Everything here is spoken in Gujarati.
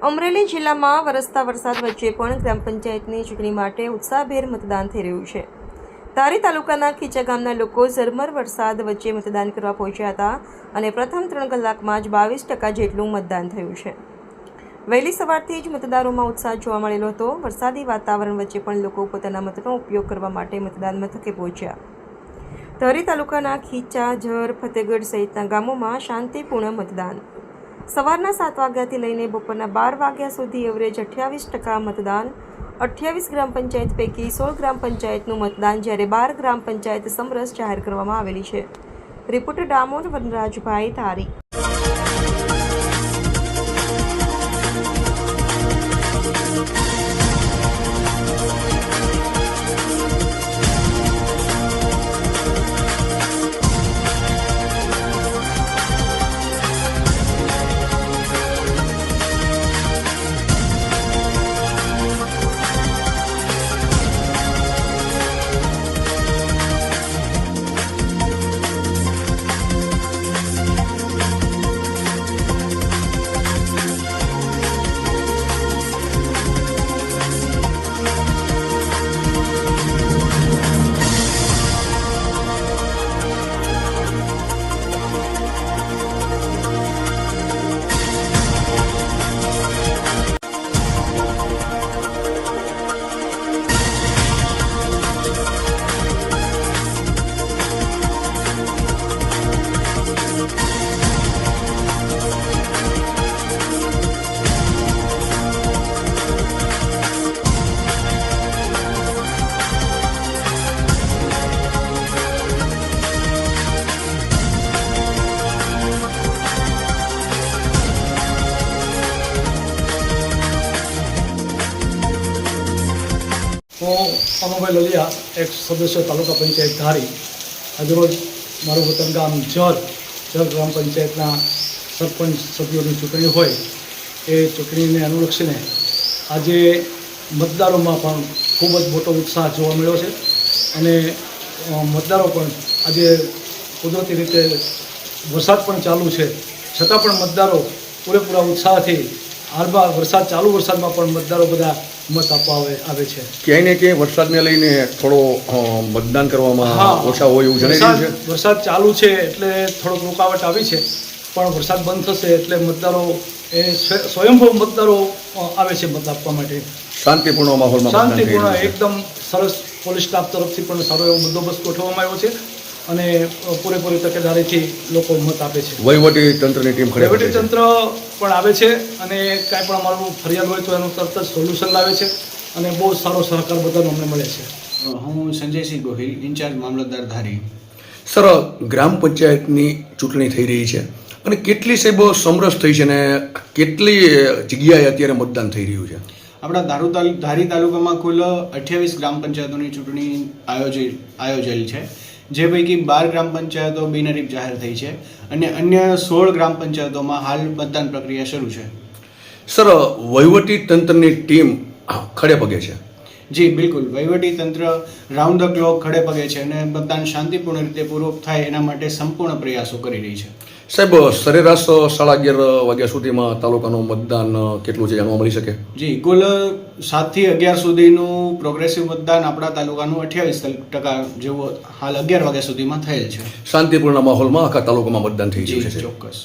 અમરેલી જિલ્લામાં વરસતા વરસાદ વચ્ચે પણ ગ્રામ પંચાયતની ચૂંટણી માટે ઉત્સાહભેર મતદાન થઈ રહ્યું છે. ધારી તાલુકાના ખીચા ગામના લોકો ઝરમર વરસાદ વચ્ચે મતદાન કરવા પહોંચ્યા હતા અને પ્રથમ 3 કલાકમાં જ 22% જેટલું મતદાન થયું છે. વહેલી સવારથી જ મતદારોમાં ઉત્સાહ જોવા મળેલો હતો. વરસાદી વાતાવરણ વચ્ચે પણ લોકો પોતાના મતનો ઉપયોગ કરવા માટે મતદાન મથકે પહોંચ્યા. ધારી તાલુકાના ખીચા, ઝર, ફતેગઢ સહિતના ગામોમાં શાંતિપૂર્ણ મતદાન. સવારના 7 વાગ્યાથી લઈને બપોરના 12 વાગ્યા સુધી એવરેજ 28% મતદાન. 28 ગ્રામ પંચાયત પૈકી 16 ગ્રામ પંચાયતનું મતદાન, જ્યારે 12 ગ્રામ પંચાયત સમરસ જાહેર કરવામાં આવેલી છે. રિપોર્ટર ડામોર વનરાજભાઈ, ધારી. હું અનુભાઈ લલિયા, એક સદસ્ય તાલુકા પંચાયત ધારી. આજરોજ મારું વતન ગામ ઝર ગ્રામ પંચાયતના સરપંચ સભ્યોની ચૂંટણી હોય એ ચૂંટણીને અનુલક્ષીને આજે મતદારોમાં પણ ખૂબ જ મોટો ઉત્સાહ જોવા મળ્યો છે અને મતદારો પણ આજે કુદરતી રીતે વરસાદ પણ ચાલુ છે છતાં પણ મતદારો પૂરેપૂરા ઉત્સાહથી હાલમાં વરસાદમાં પણ મતદારો બધા મત આપવા આવે છે. ક્યાંય ને ક્યાંય વરસાદને લઈને થોડો મતદાન કરવામાં ઓછા હોય એવું જણાઈ રહ્યું છે. વરસાદ ચાલુ છે એટલે થોડોક રૂકાવટ આવી છે, પણ વરસાદ બંધ થશે એટલે મતદારો સ્વયંભૂ મતદારો આવે છે મત આપવા માટે. શાંતિપૂર્ણ માહોલમાં શાંતિપૂર્ણ એકદમ સરસ. પોલીસ સ્ટાફ તરફથી પણ સારો એવો બંદોબસ્ત ગોઠવવામાં આવ્યો છે અને પૂરેપૂરી તકેદારીથી લોકો મત આપે છે. વહીવટી તંત્રની ટીમ વહીવટી તંત્ર પણ આવે છે અને કાંઈ પણ અમારું ફરિયાદ હોય તો એનું તરત જ સોલ્યુશન લાવે છે અને બહુ સારો સહકાર બધાનો અમને મળે છે. હું સંજયસિંહ ગોહિલ, ઇન્ચાર્જ મામલતદાર ધારી. સર, ગ્રામ પંચાયતની ચૂંટણી થઈ રહી છે અને કેટલી સાહેબો સમરસ થઈ છે અને કેટલી જગ્યાએ અત્યારે મતદાન થઈ રહ્યું છે? આપણા ધારી તાલુકામાં કુલ 28 ગ્રામ પંચાયતોની ચૂંટણી આયોજેલ છે, જે પૈકી 12 ગ્રામ પંચાયતો બિનહરીફ જાહેર થઈ છે અને અન્ય 16 ગ્રામ પંચાયતોમાં હાલ મતદાન પ્રક્રિયા શરૂ છે. સર, વહીવટી તંત્રની ટીમ ખડે પગે છે? જી બિલકુલ, વહીવટી તંત્ર રાઉન્ડ ધ ક્લોક ખડે પગે છે અને મતદાન શાંતિપૂર્ણ રીતે પૂરું થાય એના માટે સંપૂર્ણ પ્રયાસો કરી રહી છે. સાહેબ, સરેરાશ 11:30 વાગ્યા સુધીમાં તાલુકાનું મતદાન કેટલું છે જાણવા મળી શકે? જી, કુલ 7 થી 11 સુધીનું પ્રોગ્રેસિવ મતદાન આપણા તાલુકાનું 28% જેવું હાલ 11 વાગ્યા સુધીમાં થયેલ છે. શાંતિપૂર્ણ માહોલમાં આખા તાલુકામાં મતદાન થઈ ગયું છે? ચોક્કસ.